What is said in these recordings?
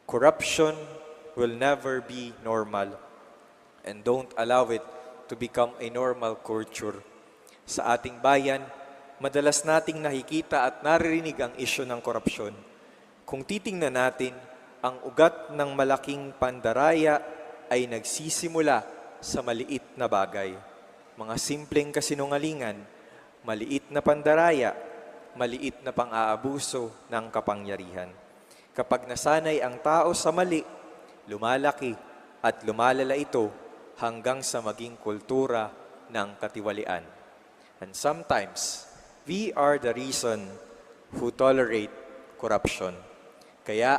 Corruption will never be normal, and don't allow it to become a normal culture. Sa ating bayan, madalas nating nakikita at naririnig ang isyu ng korupsyon. Kung titingnan natin, ang ugat ng malaking pandaraya ay nagsisimula sa maliit na bagay. Mga simpleng kasinungalingan, maliit na pandaraya, maliit na pang-aabuso ng kapangyarihan. Kapag nasanay ang tao sa mali, lumalaki at lumalala ito hanggang sa maging kultura ng katiwalian. And sometimes, we are the reason who tolerate corruption. Kaya,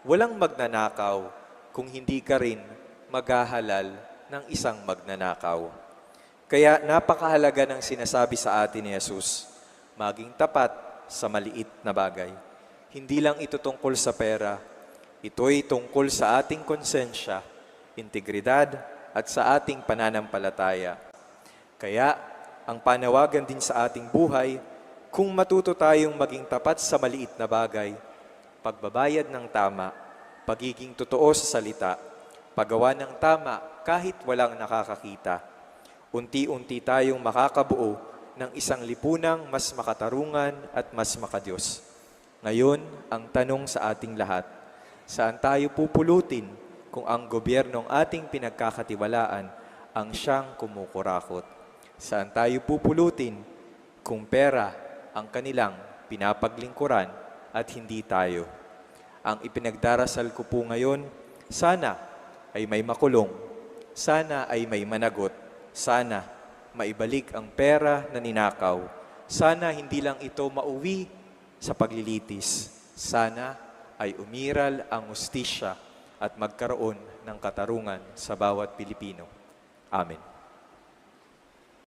walang magnanakaw kung hindi ka rin maghahalal ng isang magnanakaw. Kaya napakahalaga ng sinasabi sa atin ni Jesus, maging tapat sa maliit na bagay. Hindi lang ito tungkol sa pera, ito'y tungkol sa ating konsensya, integridad, at sa ating pananampalataya. Kaya, ang panawagan din sa ating buhay, kung matuto tayong maging tapat sa maliit na bagay, pagbabayad ng tama, pagiging totoo sa salita, paggawa ng tama kahit walang nakakakita, unti-unti tayong makakabuo ng isang lipunang mas makatarungan at mas makadiyos. Ngayon, ang tanong sa ating lahat, saan tayo pupulutin kung ang gobyernong ating pinagkakatiwalaan ang siyang kumukurakot? Saan tayo pupulutin kung pera ang kanilang pinapaglingkuran at hindi tayo? Ang ipinagdarasal ko po ngayon, sana ay may makulong, sana ay may managot, sana maibalik ang pera na ninakaw, sana hindi lang ito mauwi sa paglilitis, sana ay umiral ang hustisya at magkaroon ng katarungan sa bawat Pilipino. Amen.